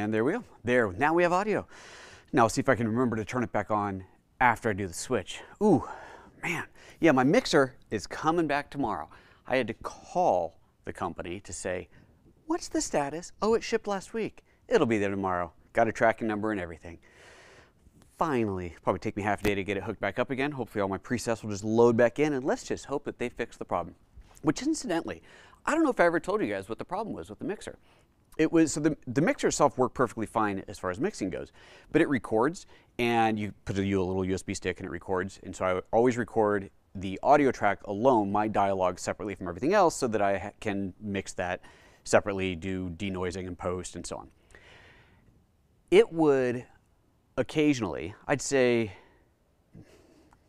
And there we go. There, now we have audio. Now I'll see if I can remember to turn it back on after I do the switch. Ooh, man. Yeah, my mixer is coming back tomorrow. I had to call the company to say, what's the status? Oh, it shipped last week. It'll be there tomorrow. Got a tracking number and everything. Finally, probably take me half a day to get it hooked back up again. Hopefully all my presets will just load back in, and let's just hope that they fix the problem. Which incidentally, I don't know if I ever told you guys what the problem was with the mixer. It was, so the mixer itself worked perfectly fine as far as mixing goes, but it records, and you put a little USB stick and it records, and so I always record the audio track alone, my dialogue separately from everything else, so that I can mix that separately, do denoising and post and so on. It would occasionally, I'd say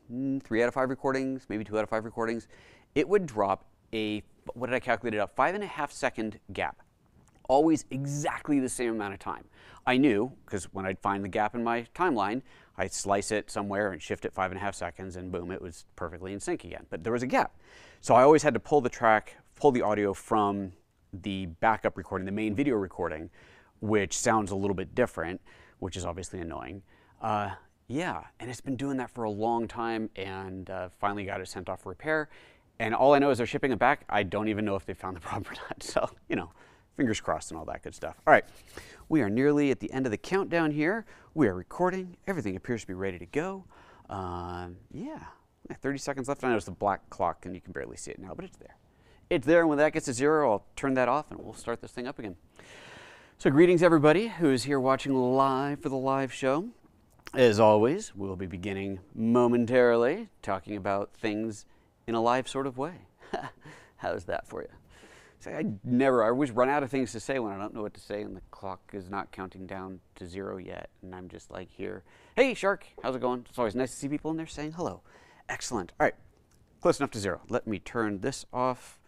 3 out of 5 recordings, maybe 2 out of 5 recordings, it would drop a, what did I calculate it out, 5.5 second gap. Always exactly the same amount of time. I knew, because when I'd find the gap in my timeline, I'd slice it somewhere and shift it 5.5 seconds, and boom, it was perfectly in sync again. But there was a gap. So I always had to pull the audio from the backup recording, the main video recording, which sounds a little bit different, which is obviously annoying. Yeah, and it's been doing that for a long time, and finally got it sent off for repair. And all I know is they're shipping it back. I don't even know if they found the problem or not. So, you know, fingers crossed and all that good stuff. All right, we are nearly at the end of the countdown here. We are recording. Everything appears to be ready to go. Yeah, 30 seconds left. I know it's the black clock and you can barely see it now, but it's there. It's there, and when that gets to 0, I'll turn that off and we'll start this thing up again. So greetings everybody who is here watching live for the live show. As always, we'll be beginning momentarily talking about things in a live sort of way. How's that for you? So I always run out of things to say when I don't know what to say and the clock is not counting down to 0 yet. And I'm just like here, hey Shark, how's it going? It's always nice to see people in there saying hello. Excellent. All right, close enough to 0. Let me turn this off,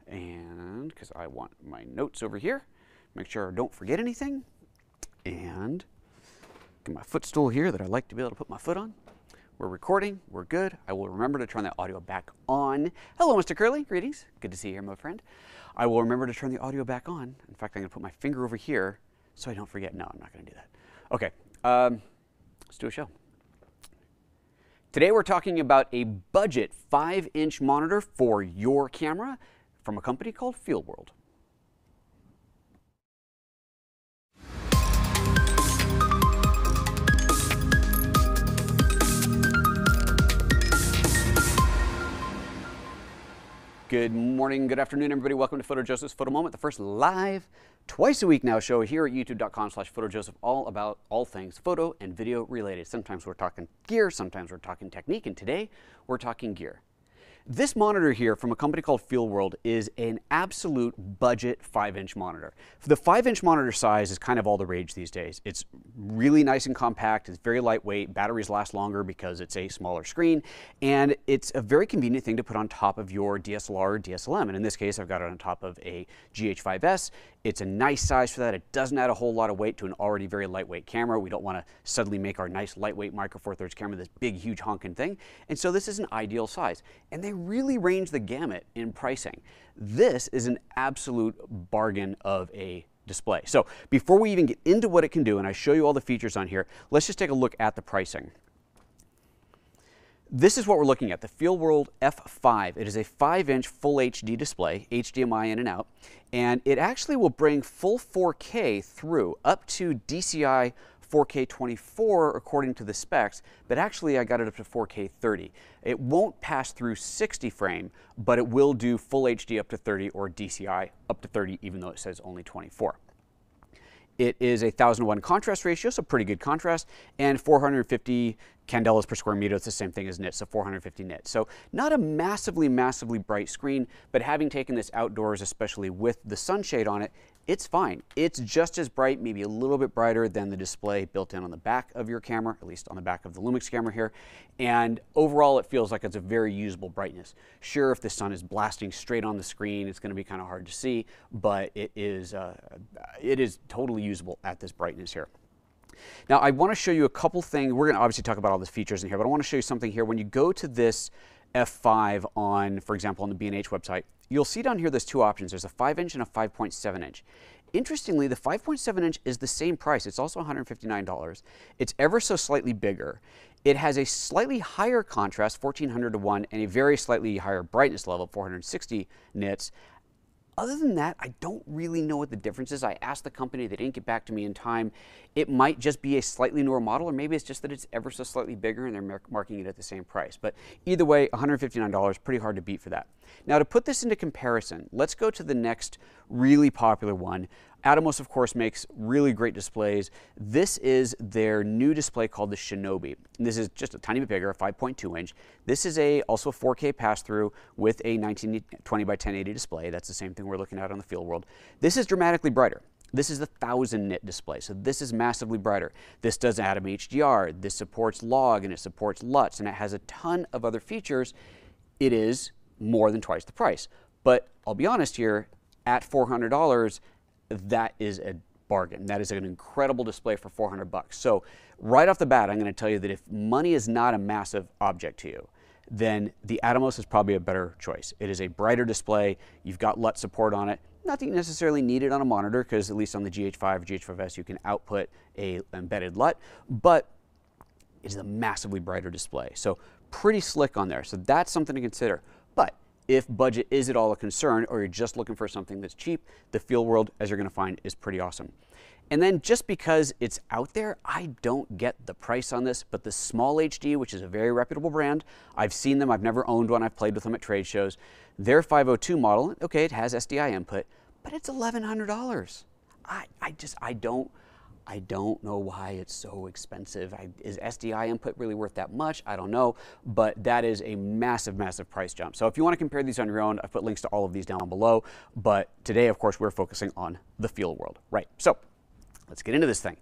and because I want my notes over here, make sure I don't forget anything. And get my footstool here that I like to be able to put my foot on. We're recording, we're good. I will remember to turn that audio back on. Hello, Mr. Curly, greetings. Good to see you here, my friend. I will remember to turn the audio back on. In fact, I'm gonna put my finger over here so I don't forget. No, I'm not gonna do that. Okay, let's do a show. Today we're talking about a budget 5-inch monitor for your camera from a company called Feelworld. Good morning, good afternoon, everybody. Welcome to PhotoJoseph's Photo Moment, the first live, twice a week now show here at youtube.com/PhotoJoseph, all about all things photo and video related. Sometimes we're talking gear, sometimes we're talking technique, and today we're talking gear. This monitor here from a company called Feelworld is an absolute budget 5-inch monitor. The 5-inch monitor size is kind of all the rage these days. It's really nice and compact, it's very lightweight, batteries last longer because it's a smaller screen, and it's a very convenient thing to put on top of your DSLR or DSLM. And in this case, I've got it on top of a GH5S. It's a nice size for that. It doesn't add a whole lot of weight to an already very lightweight camera. We don't want to suddenly make our nice lightweight Micro Four Thirds camera this big, huge honking thing. And so this is an ideal size. And they really range the gamut in pricing. This is an absolute bargain of a display. So before we even get into what it can do, and I show you all the features on here, let's just take a look at the pricing. This is what we're looking at, the Feelworld F5. It is a 5-inch full HD display, HDMI in and out, and it actually will bring full 4K through, up to DCI 4K 24 according to the specs, but actually I got it up to 4K 30. It won't pass through 60 frame, but it will do full HD up to 30 or DCI up to 30, even though it says only 24. It is a 1001 contrast ratio, so pretty good contrast, and 450 candelas per square meter. It's the same thing as nits, so 450 nits. So not a massively, massively bright screen, but having taken this outdoors, especially with the sunshade on it, it's fine. It's just as bright, maybe a little bit brighter than the display built in on the back of your camera, at least on the back of the Lumix camera here. And overall, it feels like it's a very usable brightness. Sure, if the sun is blasting straight on the screen, it's going to be kind of hard to see, but it is totally usable at this brightness here. Now, I want to show you a couple things. We're going to obviously talk about all the features in here, but I want to show you something here. When you go to this F5 on, for example, on the B&H website, you'll see down here there's two options. There's a 5-inch and a 5.7-inch. interestingly, the 5.7-inch is the same price. It's also $159. It's ever so slightly bigger. It has a slightly higher contrast, 1400 to 1, and a very slightly higher brightness level, 460 nits. Other than that, I don't really know what the difference is. I asked the company, they didn't get back to me in time. It might just be a slightly newer model, or maybe it's just that it's ever so slightly bigger and they're marking it at the same price. But either way, $159, pretty hard to beat for that. Now, to put this into comparison, let's go to the next really popular one. Atomos, of course, makes really great displays. This is their new display called the Shinobi. And this is just a tiny bit bigger, a 5.2-inch. This is also a 4K pass-through with a 1920 by 1080 display. That's the same thing we're looking at on the Feelworld. This is dramatically brighter. This is the 1000 nit display, so this is massively brighter. This does Atom HDR, this supports log, and it supports LUTs, and it has a ton of other features. It is more than twice the price. But I'll be honest here, at $400, that is a bargain. That is an incredible display for $400. So right off the bat, I'm going to tell you that if money is not a massive object to you, then the Atomos is probably a better choice. It is a brighter display. You've got LUT support on it. Not that you necessarily need it on a monitor, because at least on the GH5 or GH5S, you can output a embedded LUT, but it is a massively brighter display. So pretty slick on there. So that's something to consider. But if budget is at all a concern, or you're just looking for something that's cheap, the Feelworld, as you're going to find, is pretty awesome. And then just because it's out there, I don't get the price on this, but the Small HD, which is a very reputable brand, I've seen them, I've never owned one, I've played with them at trade shows. Their 502 model, okay, it has SDI input, but it's $1,100. I don't know why it's so expensive. Is SDI input really worth that much? I don't know, but that is a massive, massive price jump. So if you want to compare these on your own, I've put links to all of these down below, but today, of course, we're focusing on the Feelworld. Right, so let's get into this thing.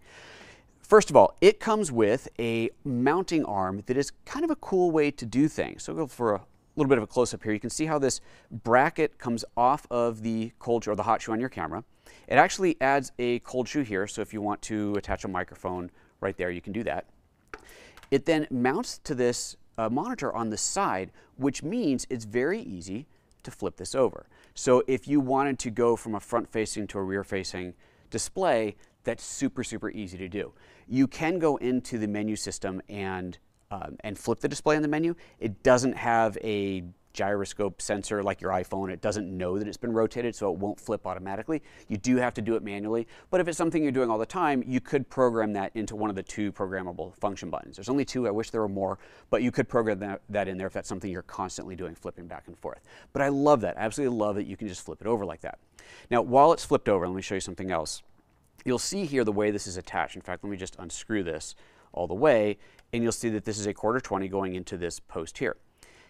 First of all, it comes with a mounting arm that is kind of a cool way to do things. So we'll go for a little bit of a close-up here. You can see how this bracket comes off of the cold shoe or the hot shoe on your camera. It actually adds a cold shoe here, so if you want to attach a microphone right there, you can do that. It then mounts to this monitor on the side, which means it's very easy to flip this over. So if you wanted to go from a front-facing to a rear-facing display, that's super, super easy to do. You can go into the menu system and flip the display on the menu. It doesn't have a gyroscope sensor like your iPhone. It doesn't know that it's been rotated, so it won't flip automatically. You do have to do it manually, but if it's something you're doing all the time, you could program that into one of the 2 programmable function buttons. There's only 2, I wish there were more, but you could program that in there if that's something you're constantly doing, flipping back and forth. But I love that, I absolutely love that you can just flip it over like that. Now, while it's flipped over, let me show you something else. You'll see here the way this is attached. In fact, let me just unscrew this all the way, and you'll see that this is a 1/4-20 going into this post here.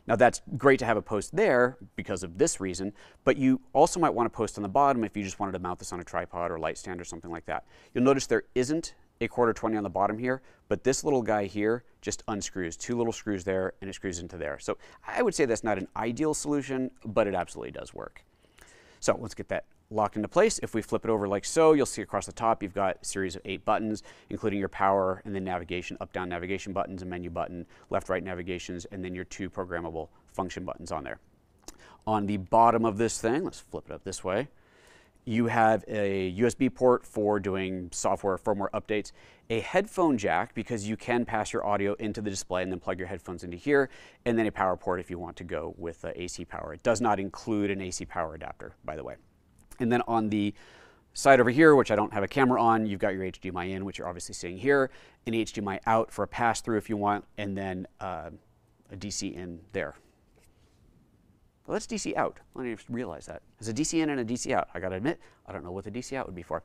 Now that's great to have a post there because of this reason, but you also might want to post on the bottom if you just wanted to mount this on a tripod or light stand or something like that. You'll notice there isn't a 1/4-20 on the bottom here, but this little guy here just unscrews. 2 little screws there, and it screws into there. So I would say that's not an ideal solution, but it absolutely does work. So let's get that locked into place. If we flip it over like so, you'll see across the top you've got a series of 8 buttons, including your power and then navigation, up-down navigation buttons, a menu button, left-right navigations, and then your 2 programmable function buttons on there. On the bottom of this thing, let's flip it up this way, you have a USB port for doing software firmware updates, a headphone jack because you can pass your audio into the display and then plug your headphones into here, and then a power port if you want to go with AC power. It does not include an AC power adapter, by the way. And then on the side over here, which I don't have a camera on, you've got your HDMI in, which you're obviously seeing here, an HDMI out for a pass-through if you want, and then a DC in there. Well, that's DC out. I didn't even realize that. There's a DC in and a DC out. I gotta admit, I don't know what the DC out would be for.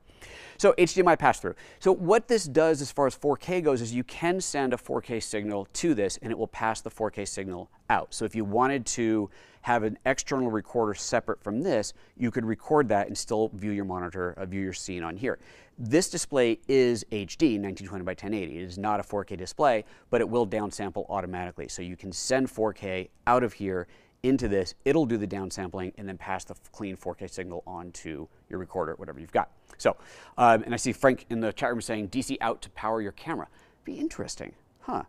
So HDMI pass-through. So what this does as far as 4K goes is you can send a 4K signal to this and it will pass the 4K signal out. So if you wanted to have an external recorder separate from this, you could record that and still view your monitor, view your scene on here. This display is HD, 1920 by 1080. It is not a 4K display, but it will downsample automatically. So you can send 4K out of here into this, it'll do the downsampling and then pass the clean 4K signal on to your recorder, whatever you've got. So, and I see Frank in the chat room saying DC out to power your camera. Be interesting, huh?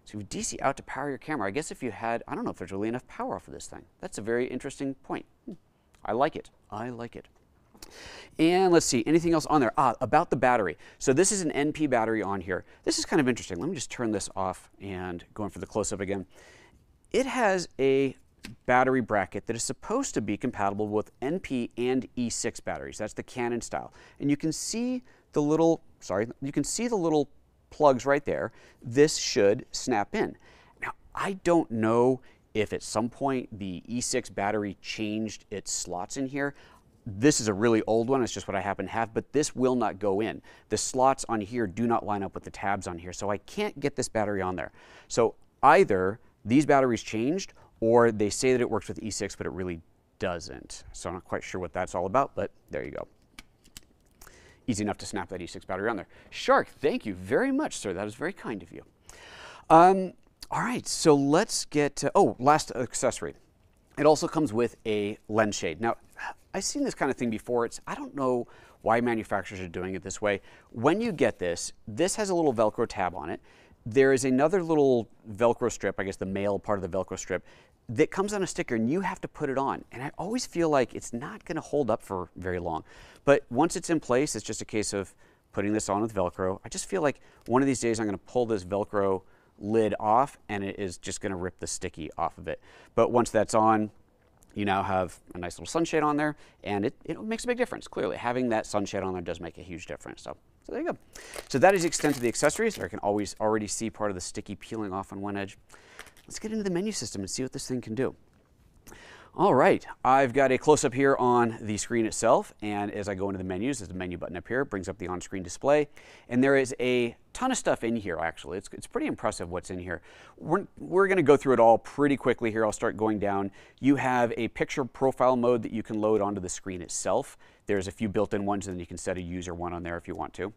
So you DC out to power your camera. I guess if you had, I don't know if there's really enough power for this thing. That's a very interesting point. I like it. I like it. And let's see, anything else on there? About the battery. So this is an NP battery on here. This is kind of interesting. Let me just turn this off and go in for the close-up again. It has a battery bracket that is supposed to be compatible with NP and E6 batteries. That's the Canon style. And you can see the little, plugs right there. This should snap in. Now, I don't know if at some point the E6 battery changed its slots in here. This is a really old one, it's just what I happen to have, but this will not go in. The slots on here do not line up with the tabs on here, so I can't get this battery on there. So either these batteries changed, or they say that it works with E6, but it really doesn't. So I'm not quite sure what that's all about, but there you go. Easy enough to snap that E6 battery on there. Shark, thank you very much, sir. That is very kind of you. All right, so let's get to, last accessory. It also comes with a lens shade. Now, I've seen this kind of thing before. I don't know why manufacturers are doing it this way. When you get this, this has a little Velcro tab on it. There is another little Velcro strip, I guess the male part of the Velcro strip, that comes on a sticker and you have to put it on. And I always feel like it's not going to hold up for very long. But once it's in place, it's just a case of putting this on with Velcro. I just feel like one of these days I'm going to pull this Velcro lid off and it is just going to rip the sticky off of it. But once that's on, you now have a nice little sunshade on there, and it makes a big difference. Clearly, having that sunshade on there does make a huge difference. So there you go. So that is the extent of the accessories. I can already see part of the sticky peeling off on one edge. Let's get into the menu system and see what this thing can do. All right, I've got a close-up here on the screen itself, and as I go into the menus, there's the menu button up here. It brings up the on-screen display, and there is a ton of stuff in here, actually. It's pretty impressive what's in here. We're going to go through it all pretty quickly here. I'll start going down. You have a picture profile mode that you can load onto the screen itself. There's a few built-in ones, and then you can set a user one on there if you want to.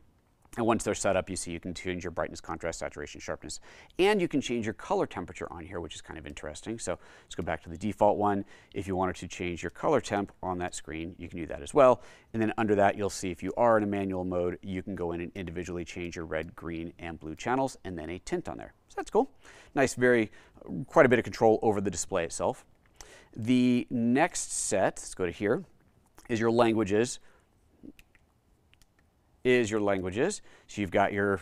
And once they're set up, you see you can change your brightness, contrast, saturation, sharpness, and you can change your color temperature on here, which is kind of interesting. So let's go back to the default one. If you wanted to change your color temp on that screen, you can do that as well. And then under that, you'll see if you are in a manual mode, you can go in and individually change your red, green, and blue channels, and then a tint on there. So that's cool. Nice, quite a bit of control over the display itself. The next set, let's go to here, is your languages. So you've got your,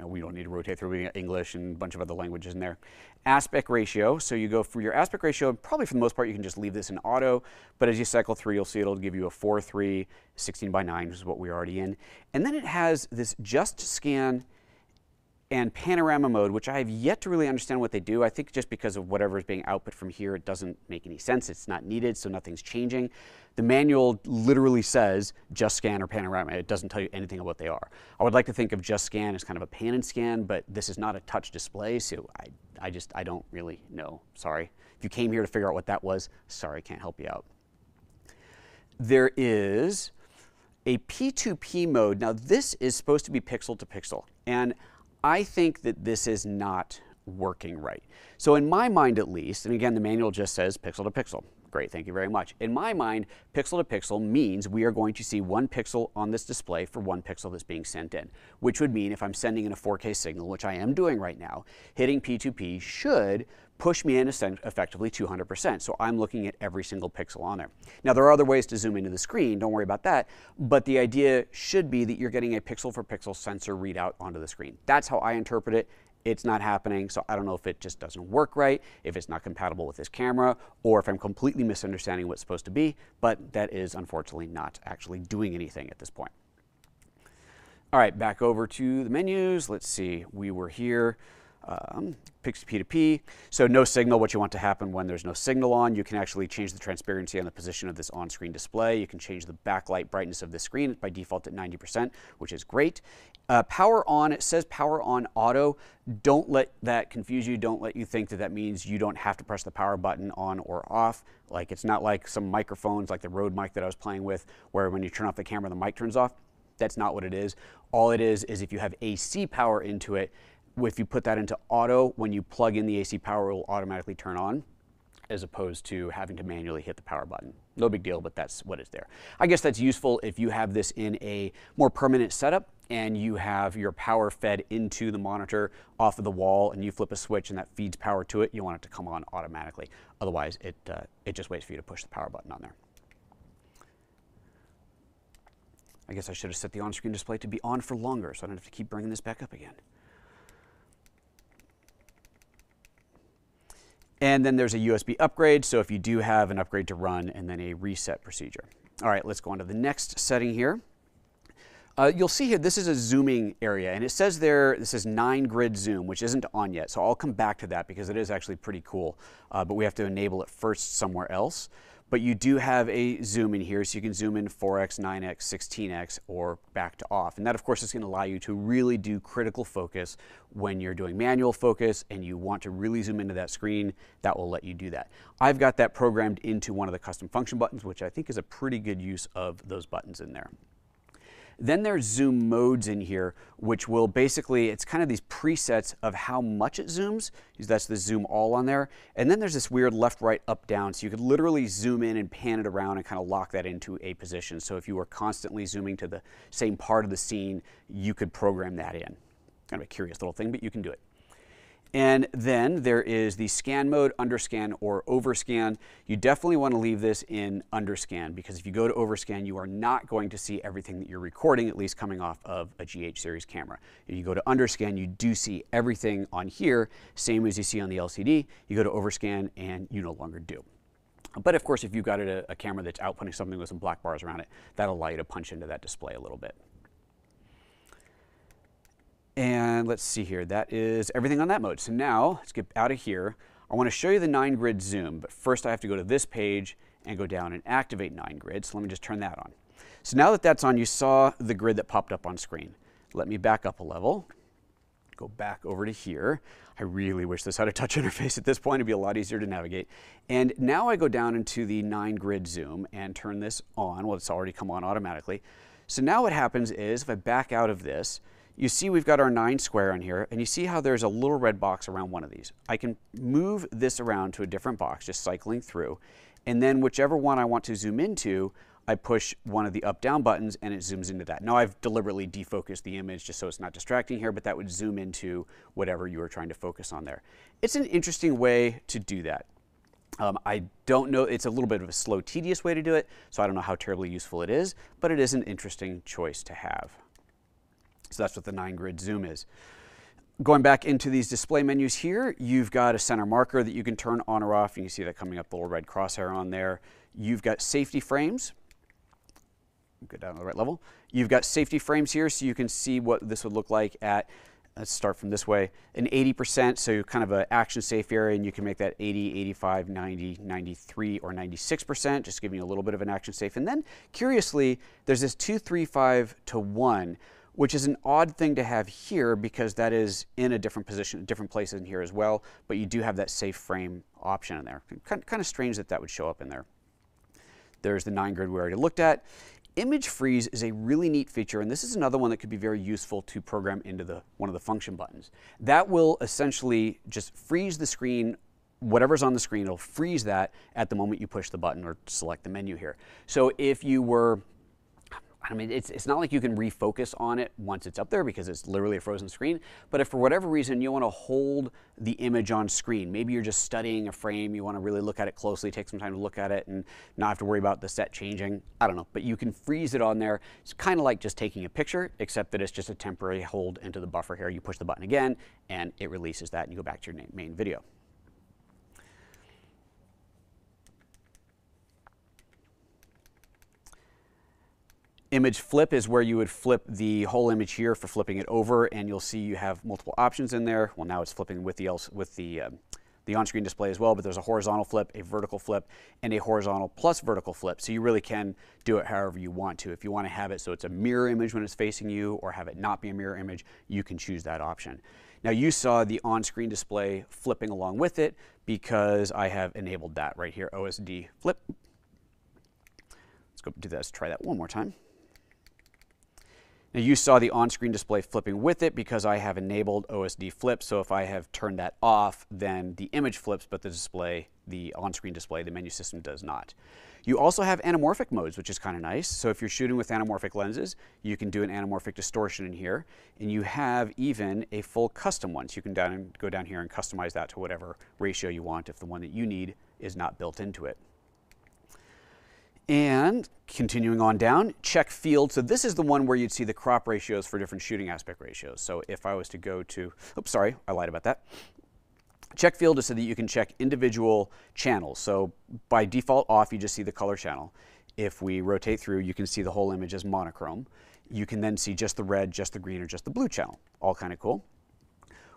we don't need to rotate through, we got English and a bunch of other languages in there. Aspect ratio, so you go for your aspect ratio, probably for the most part you can just leave this in auto, but as you cycle through you'll see it'll give you a 4:3, 16:9, which is what we're already in. And then it has this just scan and panorama mode, which I have yet to really understand what they do. I think just because of whatever is being output from here, it doesn't make any sense. It's not needed, so nothing's changing. The manual literally says just scan or panorama. It doesn't tell you anything of what they are. I would like to think of just scan as kind of a pan and scan, but this is not a touch display, so I don't really know. Sorry. If you came here to figure out what that was, sorry, can't help you out. There is a P2P mode. Now this is supposed to be pixel to pixel, and I think that this is not working right. So in my mind at least, and again the manual just says pixel to pixel. Great, thank you very much. In my mind, pixel to pixel means we are going to see 1 pixel on this display for 1 pixel that's being sent in, which would mean if I'm sending in a 4K signal, which I am doing right now, hitting P2P should push me in effectively 200%. So I'm looking at every single pixel on there. Now there are other ways to zoom into the screen, don't worry about that, but the idea should be that you're getting a pixel for pixel sensor readout onto the screen. That's how I interpret it. It's not happening, so I don't know if it just doesn't work right, if it's not compatible with this camera, or if I'm completely misunderstanding what it's supposed to be, but that is unfortunately not actually doing anything at this point. All right, back over to the menus. Let's see, we were here. Pix P2P, so no signal, what you want to happen when there's no signal on. You can actually change the transparency and the position of this on-screen display. You can change the backlight brightness of the screen by default at 90%, which is great. Power on, it says power on auto. Don't let that confuse you. Don't let you think that that means you don't have to press the power button on or off. Like, it's not like some microphones like the Rode mic that I was playing with, where when you turn off the camera, the mic turns off. That's not what it is. All it is if you have AC power into it, if you put that into auto, when you plug in the AC power, it will automatically turn on, as opposed to having to manually hit the power button. No big deal, but that's what is there. I guess that's useful if you have this in a more permanent setup and you have your power fed into the monitor off of the wall and you flip a switch and that feeds power to it. You want it to come on automatically. Otherwise, it just waits for you to push the power button on there. I guess I should have set the on-screen display to be on for longer so I don't have to keep bringing this back up again. And then there's a USB upgrade, so if you do have an upgrade to run, and then a reset procedure. All right, let's go on to the next setting here. You'll see here, this is a zooming area, and it says there, this is 9-grid zoom, which isn't on yet, so I'll come back to that because it is actually pretty cool, but we have to enable it first somewhere else. But you do have a zoom in here, so you can zoom in 4x, 9x, 16x, or back to off. And that, of course, is going to allow you to really do critical focus when you're doing manual focus and you want to really zoom into that screen. That will let you do that. I've got that programmed into one of the custom function buttons, which I think is a pretty good use of those buttons in there. Then there's zoom modes in here, which will basically, it's kind of these presets of how much it zooms. That's the zoom all on there. And then there's this weird left, right, up, down. So you could literally zoom in and pan it around and kind of lock that into a position. So if you were constantly zooming to the same part of the scene, you could program that in. Kind of a curious little thing, but you can do it. And then there is the scan mode, underscan, or overscan. You definitely want to leave this in underscan because if you go to overscan, you are not going to see everything that you're recording, at least coming off of a GH series camera. If you go to underscan, you do see everything on here, same as you see on the LCD. You go to overscan and you no longer do. But of course, if you've got a camera that's outputting something with some black bars around it, that'll allow you to punch into that display a little bit. And let's see here, that is everything on that mode. So now, let's get out of here. I want to show you the 9-grid zoom, but first I have to go to this page and go down and activate 9-grid. So let me just turn that on. So now that that's on, you saw the grid that popped up on screen. Let me back up a level, go back over to here. I really wish this had a touch interface at this point. It'd be a lot easier to navigate. And now I go down into the 9-grid zoom and turn this on. Well, it's already come on automatically. So now what happens is if I back out of this, you see we've got our 9 square on here, and you see how there's a little red box around one of these. I can move this around to a different box, just cycling through, and then whichever one I want to zoom into, I push one of the up-down buttons and it zooms into that. Now I've deliberately defocused the image just so it's not distracting here, but that would zoom into whatever you were trying to focus on there. It's an interesting way to do that. I don't know, it's a little bit of a slow, tedious way to do it, so I don't know how terribly useful it is, but it is an interesting choice to have. So that's what the 9-grid zoom is. Going back into these display menus here, you've got a center marker that you can turn on or off. You can see that coming up, the little red crosshair on there. You've got safety frames. Go down to the right level. You've got safety frames here, so you can see what this would look like at, let's start from this way, an 80%, so you're kind of an action safe area, and you can make that 80, 85, 90, 93, or 96%, just giving you a little bit of an action safe. And then, curiously, there's this 2, 3, 5 to 1, which is an odd thing to have here because that is in a different position, different place in here as well, but you do have that safe frame option in there. Kind of strange that that would show up in there. There's the 9-grid we already looked at. Image freeze is a really neat feature, and this is another one that could be very useful to program into one of the function buttons. That will essentially just freeze the screen, whatever's on the screen, it'll freeze that at the moment you push the button or select the menu here. So if you were, I mean, it's not like you can refocus on it once it's up there because it's literally a frozen screen, but if for whatever reason you want to hold the image on screen, maybe you're just studying a frame, you want to really look at it closely, take some time to look at it and not have to worry about the set changing, I don't know, but you can freeze it on there. It's kind of like just taking a picture, except that it's just a temporary hold into the buffer here. You push the button again and it releases that and you go back to your main video. Image flip is where you would flip the whole image here for flipping it over, and you'll see you have multiple options in there. Well, now it's flipping with the on-screen display as well, but there's a horizontal flip, a vertical flip, and a horizontal plus vertical flip. So you really can do it however you want to. If you want to have it so it's a mirror image when it's facing you, or have it not be a mirror image, you can choose that option. Now you saw the on-screen display flipping along with it because I have enabled that right here, OSD flip. Let's go do that. Let's try that one more time. Now you saw the on-screen display flipping with it because I have enabled OSD flip. So if I have turned that off, then the image flips, but the display, the on-screen display, the menu system does not. You also have anamorphic modes, which is kind of nice. So if you're shooting with anamorphic lenses, you can do an anamorphic distortion in here, and you have even a full custom one. So you can go down here and customize that to whatever ratio you want if the one that you need is not built into it. And continuing on down, check field. So this is the one where you'd see the crop ratios for different shooting aspect ratios. So if I was to go to, oops, sorry, I lied about that. Check field is so that you can check individual channels. So by default off, you just see the color channel. If we rotate through, you can see the whole image as monochrome. You can then see just the red, just the green, or just the blue channel. All kind of cool.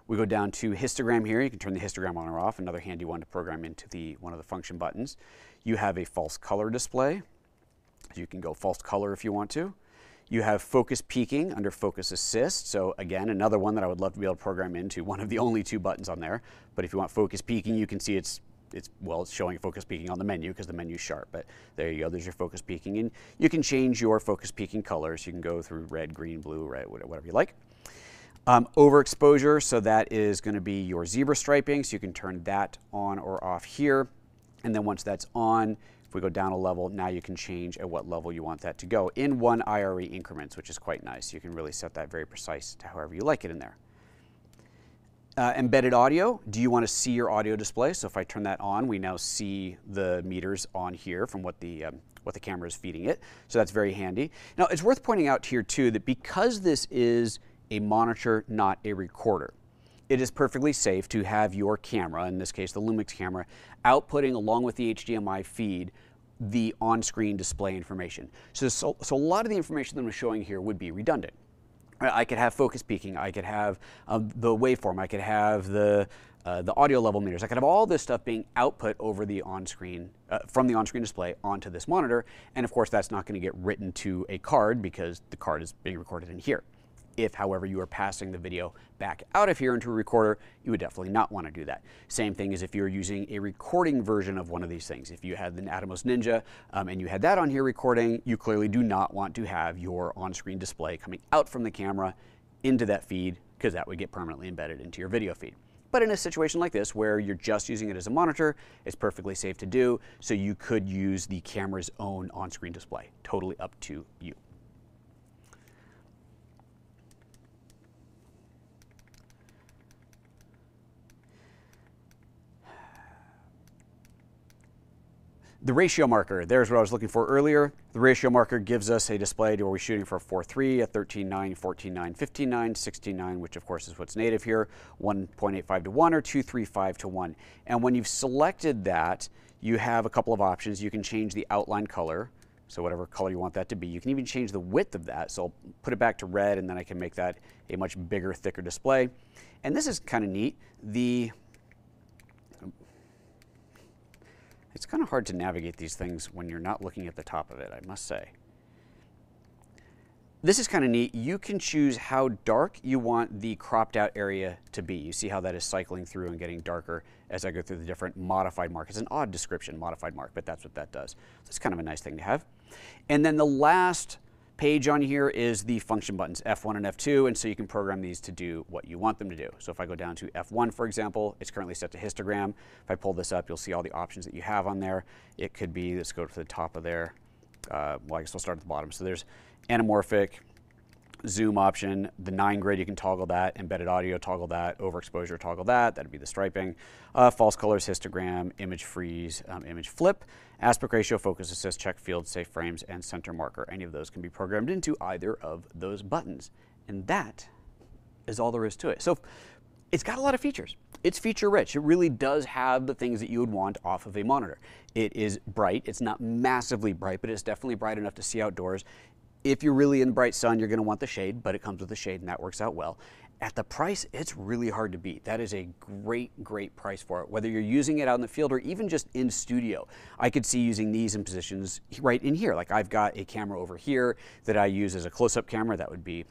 We go down to histogram here. You can turn the histogram on or off, another handy one to program into one of the function buttons. You have a false color display. You can go false color if you want to. You have focus peaking under focus assist. So again, another one that I would love to be able to program into one of the only two buttons on there. But if you want focus peaking, you can see it's showing focus peaking on the menu because the menu's sharp. But there you go, there's your focus peaking. And you can change your focus peaking colors. You can go through red, green, blue, red, whatever you like. Overexposure, so that is going to be your zebra striping. So you can turn that on or off here. And then once that's on, if we go down a level, now you can change at what level you want that to go in 1 IRE increments, which is quite nice. You can really set that very precise to however you like it in there. Embedded audio, do you want to see your audio display? So if I turn that on, we now see the meters on here from what the camera is feeding it. So that's very handy. Now it's worth pointing out here too that because this is a monitor, not a recorder, it is perfectly safe to have your camera, in this case the Lumix camera, outputting along with the HDMI feed the on-screen display information. So a lot of the information that I'm showing here would be redundant. I could have focus peaking, I could have the waveform, I could have the audio level meters, I could have all this stuff being output over the on-screen, from the on-screen display onto this monitor, and of course that's not going to get written to a card because the card is being recorded in here. If, however, you are passing the video back out of here into a recorder, you would definitely not want to do that. Same thing as if you're using a recording version of one of these things. If you had the Atomos Ninja and you had that on here recording, you clearly do not want to have your on-screen display coming out from the camera into that feed because that would get permanently embedded into your video feed. But in a situation like this where you're just using it as a monitor, it's perfectly safe to do, so you could use the camera's own on-screen display. Totally up to you. The ratio marker, there's what I was looking for earlier. The ratio marker gives us a display to where we're shooting for a 4:3, a 13:9, 14:9, 15:9, 16:9, which of course is what's native here, 1.85 to 1 or 2.35 to 1. And when you've selected that, you have a couple of options. You can change the outline color, so whatever color you want that to be. You can even change the width of that, so I'll put it back to red and then I can make that a much bigger, thicker display. And this is kind of neat. It's kind of hard to navigate these things when you're not looking at the top of it, I must say. This is kind of neat. You can choose how dark you want the cropped out area to be. You see how that is cycling through and getting darker as I go through the different modified mark. It's an odd description, modified mark, but that's what that does. So it's kind of a nice thing to have. And then the last page on here is the function buttons, F1 and F2, and so you can program these to do what you want them to do. So if I go down to F1, for example, it's currently set to histogram. If I pull this up, you'll see all the options that you have on there. It could be, let's go to the top of there. Well, I guess I'll start at the bottom. So there's anamorphic, zoom option, the 9 grid, you can toggle that, embedded audio, toggle that, overexposure, toggle that, that'd be the striping, false colors, histogram, image freeze, image flip, aspect ratio, focus assist, check field, safe frames, and center marker. Any of those can be programmed into either of those buttons. And that is all there is to it. So it's got a lot of features. It's feature rich. It really does have the things that you would want off of a monitor. It is bright. It's not massively bright, but it's definitely bright enough to see outdoors. If you're really in the bright sun, you're going to want the shade, but it comes with the shade and that works out well. At the price, it's really hard to beat. That is a great, great price for it. Whether you're using it out in the field or even just in studio, I could see using these in positions right in here. Like I've got a camera over here that I use as a close-up camera. That would be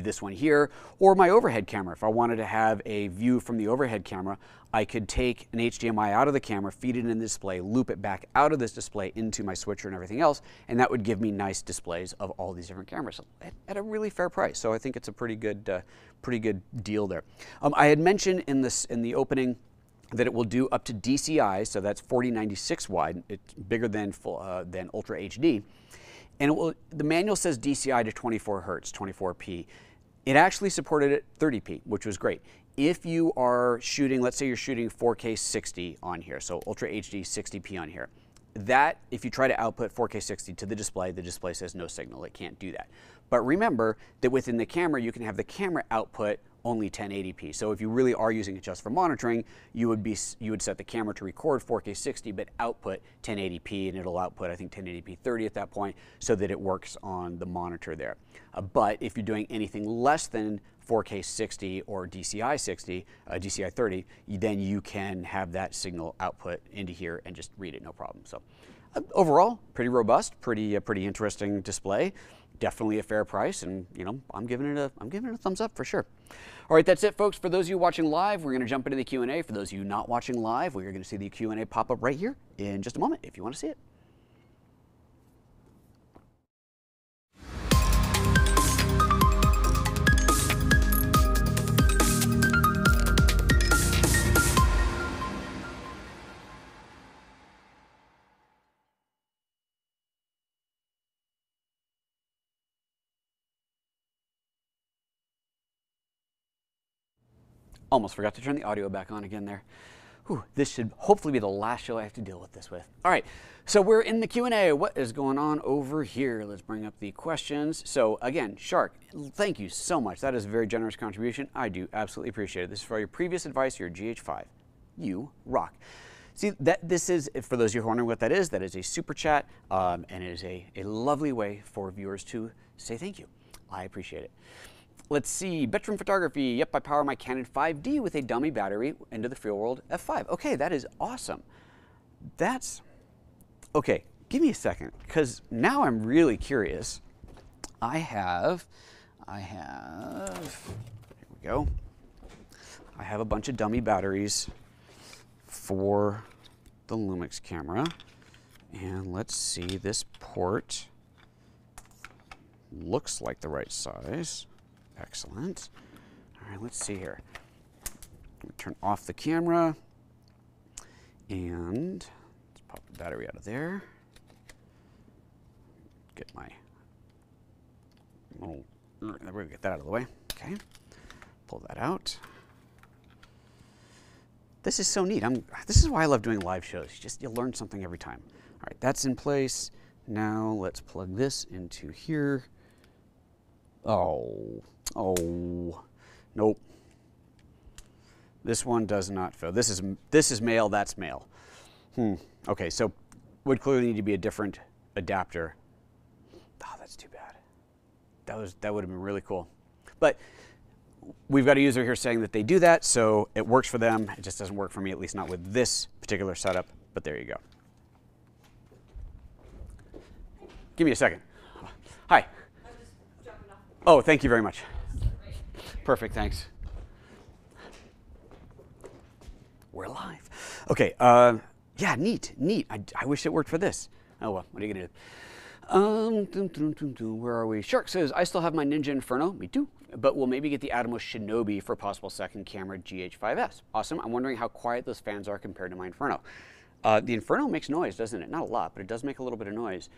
this one here, or my overhead camera. If I wanted to have a view from the overhead camera, I could take an HDMI out of the camera, feed it in the display, loop it back out of this display into my switcher and everything else, and that would give me nice displays of all these different cameras at a really fair price. So I think it's a pretty good deal there. I had mentioned in the opening that it will do up to DCI, so that's 4096 wide. It's bigger than Ultra HD. And the manual says DCI to 24 hertz, 24p. It actually supported it 30p, which was great. If you are shooting, let's say you're shooting 4K 60 on here, so Ultra HD 60p on here, that, if you try to output 4K 60 to the display says no signal. It can't do that. But remember that within the camera, you can have the camera output only 1080p. So if you really are using it just for monitoring, you would set the camera to record 4K 60 but output 1080p, and it'll output, I think, 1080p 30 at that point, so that it works on the monitor there. But if you're doing anything less than 4K 60 or DCI 60, DCI 30, then you can have that signal output into here and just read it, no problem. So overall, pretty robust, pretty interesting display. Definitely a fair price, and you know, I'm giving it a thumbs up for sure. All right, that's it, folks. For those of you watching live, we're going to jump into the Q&A. For those of you not watching live, we're going to see the Q&A pop up right here in just a moment if you want to see it. Almost forgot to turn the audio back on again there. Whew, this should hopefully be the last show I have to deal with this with. All right, so we're in the Q&A. What is going on over here? Let's bring up the questions. So again, Shark, thank you so much. That is a very generous contribution. I do absolutely appreciate it. This is for your previous advice, your GH5. You rock. See, this is, for those of you who are wondering what that is a super chat, and it is a lovely way for viewers to say thank you. I appreciate it. Let's see, Veteran Photography. Yep, I power my Canon 5D with a dummy battery into the Feelworld F5. Okay, that is awesome. Okay, give me a second, because now I'm really curious. I have, here we go. I have a bunch of dummy batteries for the Lumix camera. And let's see, this port looks like the right size. Excellent. All right, let's see here. Turn off the camera and let's pop the battery out of there. Get my little, we're gonna get that out of the way. Okay, pull that out. This is so neat. This is why I love doing live shows. You learn something every time. All right, that's in place. Now let's plug this into here. Oh, nope. This one does not fit. This is male, that's male. Okay, so would clearly need to be a different adapter. Oh, that's too bad. That would have been really cool. But we've got a user here saying that they do that, so it works for them. It just doesn't work for me, at least not with this particular setup, but there you go. Give me a second. Hi. Oh, thank you very much. Perfect, thanks. We're live. Okay, yeah, neat. I wish it worked for this. Oh well, what are you gonna do? Where are we? Shark says, I still have my Ninja Inferno. Me too. But we'll maybe get the ARTLIST Shinobi for a possible second camera GH5S. Awesome. I'm wondering how quiet those fans are compared to my Inferno. The Inferno makes noise, doesn't it? Not a lot, but it does make a little bit of noise.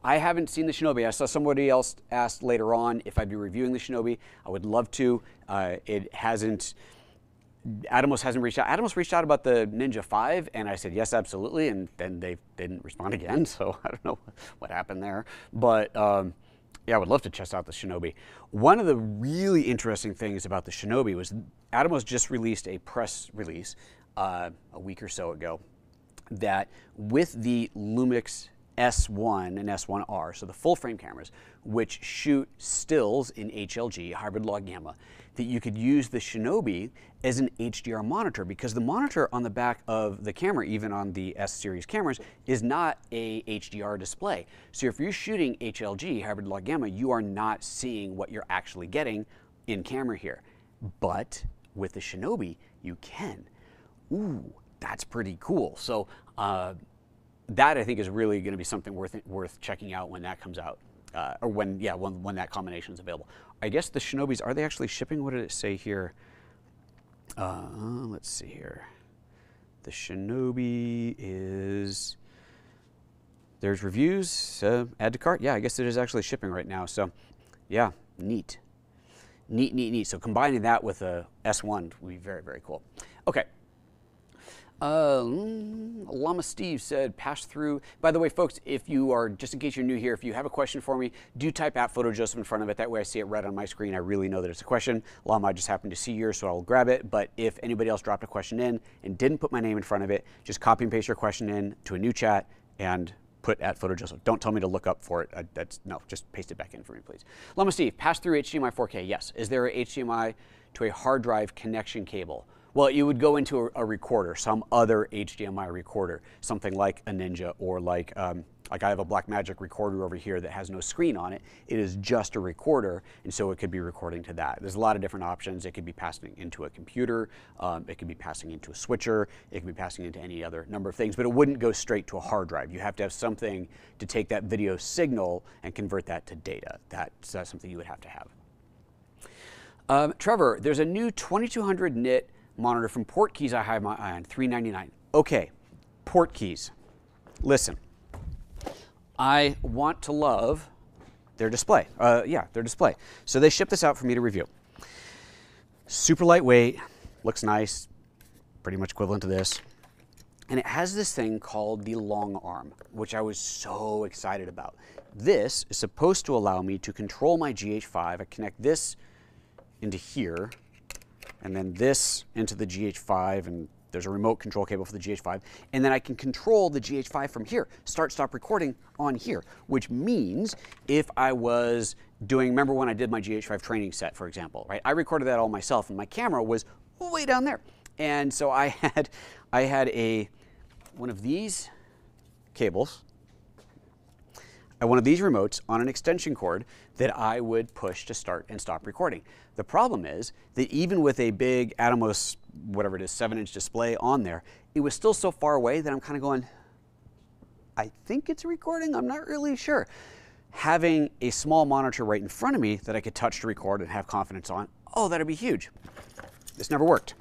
I haven't seen the Shinobi. I saw somebody else asked later on if I'd be reviewing the Shinobi. I would love to. It hasn't, ARTLIST hasn't reached out. ARTLIST reached out about the Ninja 5, and I said, yes, absolutely, and then they didn't respond again, so I don't know what happened there. But yeah, I would love to test out the Shinobi. One of the really interesting things about the Shinobi was ARTLIST just released a press release a week or so ago that with the Lumix S1 and S1R, so the full frame cameras, which shoot stills in HLG, hybrid log gamma, that you could use the Shinobi as an HDR monitor, because the monitor on the back of the camera, even on the S series cameras, is not a HDR display. So if you're shooting HLG, hybrid log gamma, you are not seeing what you're actually getting in camera here. But with the Shinobi, you can. Ooh, that's pretty cool. So that I think is really going to be something worth checking out when that comes out, or when that combination is available. I guess the Shinobis, are they actually shipping? What did it say here? Let's see here. The Shinobi is, there's reviews, add to cart. Yeah, I guess it is actually shipping right now. So yeah, neat. So combining that with a S1 would be very, very cool. Okay. Llama Steve said, pass through. By the way, folks, if you are, just in case you're new here, if you have a question for me, do type @PhotoJoseph in front of it. That way I see it right on my screen. I really know that it's a question. Llama, I just happened to see yours, so I'll grab it. But if anybody else dropped a question in and didn't put my name in front of it, just copy and paste your question in to a new chat and put @PhotoJoseph. Don't tell me to look up for it. No, just paste it back in for me, please. Llama Steve, pass through HDMI 4K. Yes. Is there a HDMI to a hard drive connection cable? Well, you would go into a recorder, some other HDMI recorder, something like a Ninja or like I have a Blackmagic recorder over here that has no screen on it. It is just a recorder, and so it could be recording to that. There's a lot of different options. It could be passing into a computer. It could be passing into a switcher. It could be passing into any other number of things, but it wouldn't go straight to a hard drive. You have to have something to take that video signal and convert that to data. That's something you would have to have. Trevor, there's a new 2200 nit monitor from Portkeys I have my eye on, $399. Okay, Portkeys. Listen, I want to love their display. Yeah, their display. So they shipped this out for me to review. Super lightweight, looks nice, pretty much equivalent to this. And it has this thing called the long arm, which I was so excited about. This is supposed to allow me to control my GH5. I connect this into here, and then this into the GH5, and there's a remote control cable for the GH5, and then I can control the GH5 from here, start, stop recording on here, which means if I was doing, remember when I did my GH5 training set, for example, right? I recorded that all myself, and my camera was way down there. And so I had one of these cables, one of these remotes on an extension cord that I would push to start and stop recording. The problem is that even with a big Atomos, whatever it is, 7-inch display on there, it was still so far away that I'm kind of going, I think it's recording, I'm not really sure. Having a small monitor right in front of me that I could touch to record and have confidence on, oh, that'd be huge. This never worked.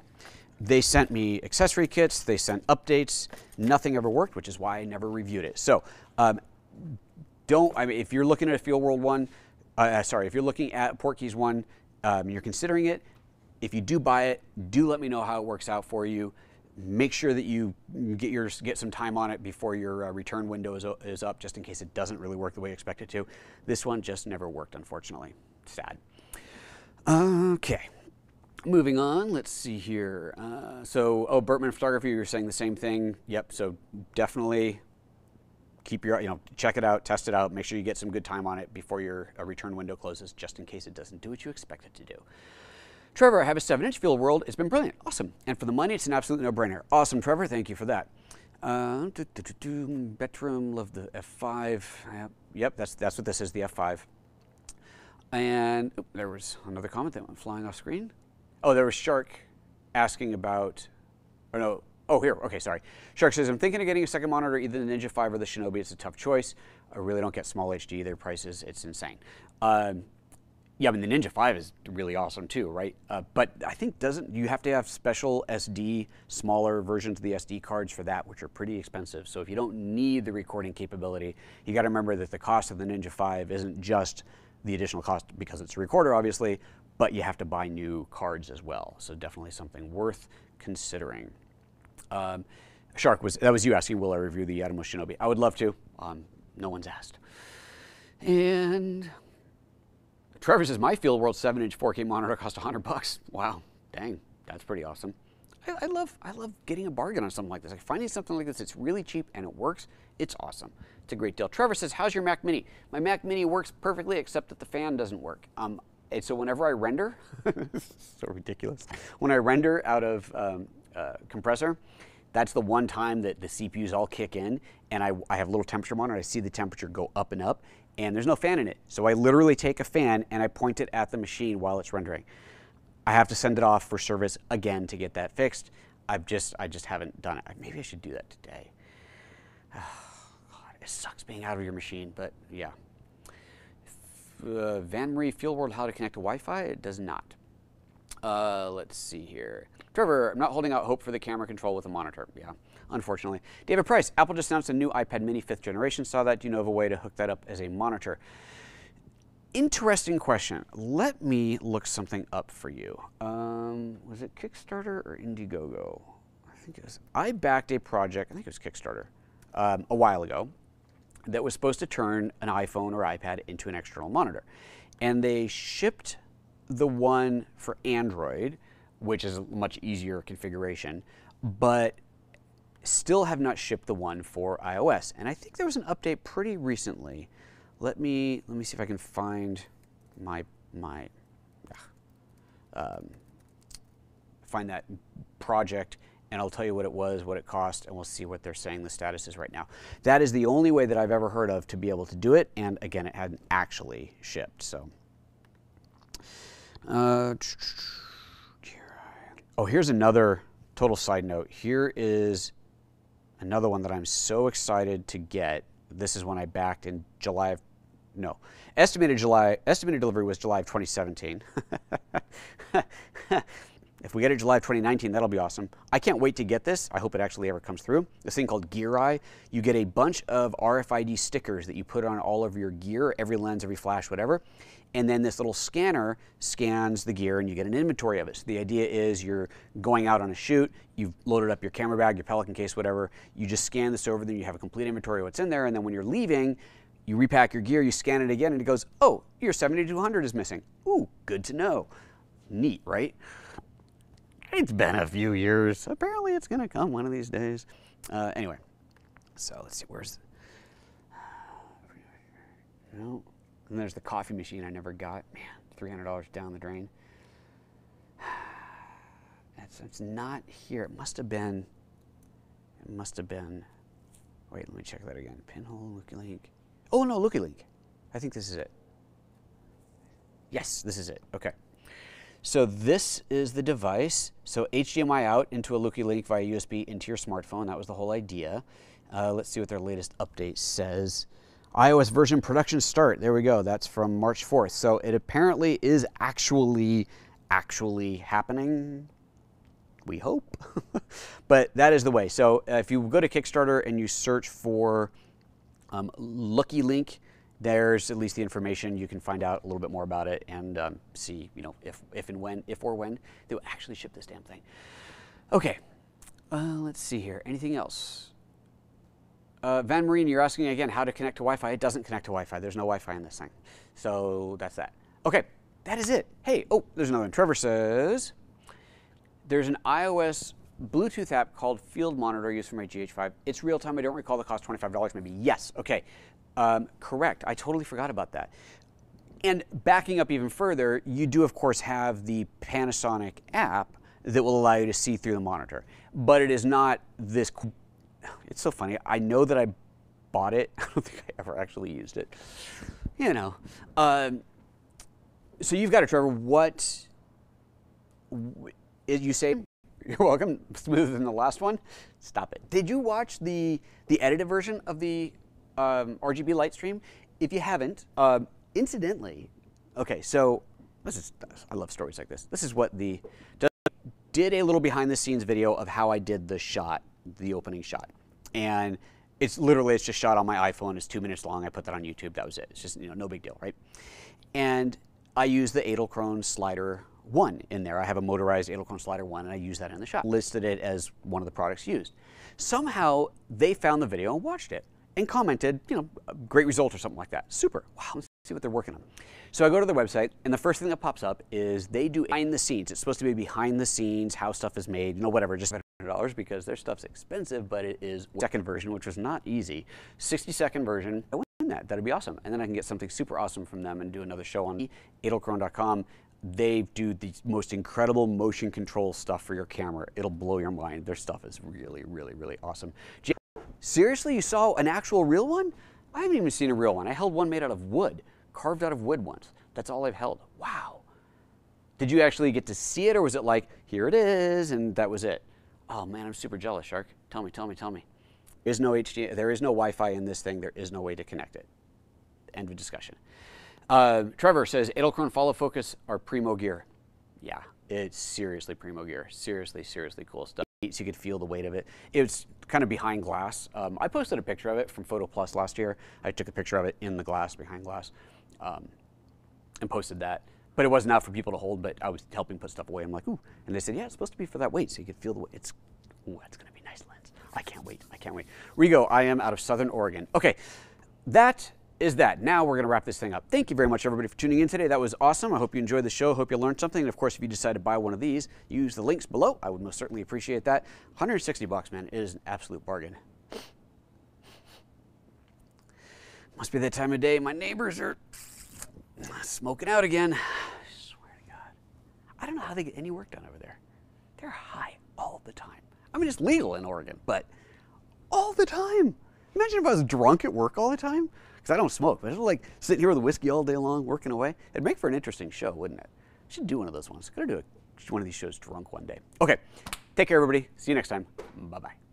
They sent me accessory kits, they sent updates, nothing ever worked, which is why I never reviewed it. So, if you're looking at a Feelworld one, if you're looking at Portkeys one, you're considering it, if you do buy it, do let me know how it works out for you. Make sure that you get some time on it before your return window is up, just in case it doesn't really work the way you expect it to. This one just never worked, unfortunately. Sad. Okay. Moving on, let's see here. Bertman Photography, you're saying the same thing. Yep, so definitely keep your, check it out, test it out, make sure you get some good time on it before your return window closes, just in case it doesn't do what you expect it to do. Trevor, I have a 7-inch Feelworld. It's been brilliant. Awesome. And for the money, it's an absolute no-brainer. Awesome, Trevor. Thank you for that. Betram, love the F5. Yep, that's what this is, the F5. And there was another comment that went flying off screen. Oh, there was Shark asking about, or no, oh, here, okay, sorry. Shark says, I'm thinking of getting a second monitor, either the Ninja 5 or the Shinobi. It's a tough choice. I really don't get small HD. Their prices, it's insane. Yeah, I mean, the Ninja 5 is really awesome too, right? But I think you have to have special SD, smaller versions of the SD cards for that, which are pretty expensive. So if you don't need the recording capability, you got to remember that the cost of the Ninja 5 isn't just the additional cost because it's a recorder, obviously, but you have to buy new cards as well. So definitely something worth considering. Shark, that was you asking, will I review the Atomos Shinobi? I would love to. No one's asked. And Trevor says, my Feelworld 7-inch 4K monitor cost $100. Wow, dang, that's pretty awesome. I love getting a bargain on something like this. Like finding something like this, it's really cheap and it works. It's awesome. It's a great deal. Trevor says, how's your Mac Mini? My Mac Mini works perfectly except that the fan doesn't work. And so whenever I render, so ridiculous. When I render out of compressor, that's the one time that the CPUs all kick in, and I have a little temperature monitor. I see the temperature go up and up, and there's no fan in it. So I literally take a fan and I point it at the machine while it's rendering. I have to send it off for service again to get that fixed. I just haven't done it. Maybe I should do that today. Oh, God, it sucks being out of your machine, but yeah. Van Marie Feelworld, how to connect to Wi-Fi? It does not. Let's see here. Trevor, I'm not holding out hope for the camera control with a monitor. Yeah, unfortunately. David Price, Apple just announced a new iPad mini 5th generation. Saw that. Do you know of a way to hook that up as a monitor? Interesting question. Let me look something up for you. Was it Kickstarter or Indiegogo? I I backed a project, I think it was Kickstarter, a while ago, that was supposed to turn an iPhone or iPad into an external monitor. And they shipped the one for Android, which is a much easier configuration, but still have not shipped the one for iOS. And I think there was an update pretty recently. Let me see if I can find find that project, and I'll tell you what it was, what it cost, and we'll see what they're saying the status is right now. That is the only way that I've ever heard of to be able to do it, and again, it hadn't actually shipped. So, oh, here's another total side note. Here is another one that I'm so excited to get. This is one I backed in July of, no, estimated delivery was July of 2017. If we get it July of 2019, that'll be awesome. I can't wait to get this. I hope it actually ever comes through. This thing called Gear Eye. You get a bunch of RFID stickers that you put on all of your gear, every lens, every flash, whatever. And then this little scanner scans the gear and you get an inventory of it. So the idea is you're going out on a shoot, you've loaded up your camera bag, your Pelican case, whatever. You just scan this over, then you have a complete inventory of what's in there. And then when you're leaving, you repack your gear, you scan it again, and it goes, oh, your 7200 is missing. Ooh, good to know. Neat, right? It's been a few years. Apparently it's going to come one of these days. Anyway, so let's see, where's... No. And there's the coffee machine I never got. Man, $300 down the drain. It's not here. It must have been... Wait, let me check that again. Pinhole, Looky Link. Oh, no, Looky Link. I think this is it. Yes, this is it. Okay. So this is the device. So HDMI out into a Looky Link via USB into your smartphone. That was the whole idea. Let's see what their latest update says. iOS version production start. There we go. That's from March 4th. So it apparently is actually happening. We hope. But that is the way. So if you go to Kickstarter and you search for Looky Link, there's at least the information. You can find out a little bit more about it and see, you know, if or when they will actually ship this damn thing. Okay, let's see here. Anything else? Van Marine, you're asking again how to connect to Wi-Fi. It doesn't connect to Wi-Fi. There's no Wi-Fi in this thing. So that's that. Okay, that is it. Hey, oh, there's another one. Trevor says, there's an iOS Bluetooth app called Field Monitor used for my GH5. It's real time. I don't recall the cost, $25 maybe. Yes, okay. Correct. I totally forgot about that. And backing up even further, you do, of course, have the Panasonic app that will allow you to see through the monitor. But it is not this... It's so funny. I know that I bought it. I don't think I ever actually used it. You know. So you've got it, Trevor. What... You say... You're welcome. Smoother than the last one? Stop it. Did you watch the edited version of the... RGB light stream? If you haven't, incidentally, okay, so I love stories like this. This is what did a little behind the scenes video of how I did the shot, the opening shot. And it's just shot on my iPhone. It's 2 minutes long. I put that on YouTube. That was it. It's just, you know, no big deal, right? And I used the Edelkrone Slider 1 in there. I have a motorized Edelkrone Slider 1, and I use that in the shot. Listed it as one of the products used. Somehow, they found the video and watched it and commented, you know, great result or something like that. Super. Wow, let's see what they're working on. So I go to their website, and the first thing that pops up is they do behind the scenes. It's supposed to be behind the scenes, how stuff is made, you know, whatever, just $100 because their stuff's expensive, but it is second version, which was not easy. 60-second version. I wouldn't mind that. That'd be awesome. And then I can get something super awesome from them and do another show on edelkrone.com. They do the most incredible motion control stuff for your camera. It'll blow your mind. Their stuff is really, really, really awesome. Seriously, you saw an actual real one? I haven't even seen a real one. I held one made out of wood, carved out of wood once. That's all I've held. Wow. Did you actually get to see it, or was it like, here it is, and that was it? Oh man, I'm super jealous, Shark. Tell me. There is no Wi-Fi in this thing. There is no way to connect it. End of discussion. Trevor says, Edelkrone Follow Focus are primo gear. Yeah, it's seriously primo gear. Seriously, seriously cool stuff. So you could feel the weight of it. It's kind of behind glass. I posted a picture of it from Photo Plus last year. I took a picture of it in the glass, behind glass, and posted that. But it wasn't out for people to hold, but I was helping put stuff away. I'm like, ooh. And they said, yeah, it's supposed to be for that weight, so you could feel the weight. It's Ooh, that's going to be a nice lens. I can't wait. I can't wait. Rigo, I am out of Southern Oregon. Okay, that is that. Now we're going to wrap this thing up. Thank you very much, everybody, for tuning in today. That was awesome. I hope you enjoyed the show. I hope you learned something. And, of course, if you decide to buy one of these, use the links below. I would most certainly appreciate that. $160, man. It is an absolute bargain. Must be that time of day. My neighbors are smoking out again. I swear to God. I don't know how they get any work done over there. They're high all the time. I mean, it's legal in Oregon, but all the time. Imagine if I was drunk at work all the time. Because I don't smoke, but it's like sitting here with a whiskey all day long, working away. It'd make for an interesting show, wouldn't it? I should do one of those ones. Gotta do one of these shows drunk one day. Okay, take care, everybody. See you next time. Bye-bye.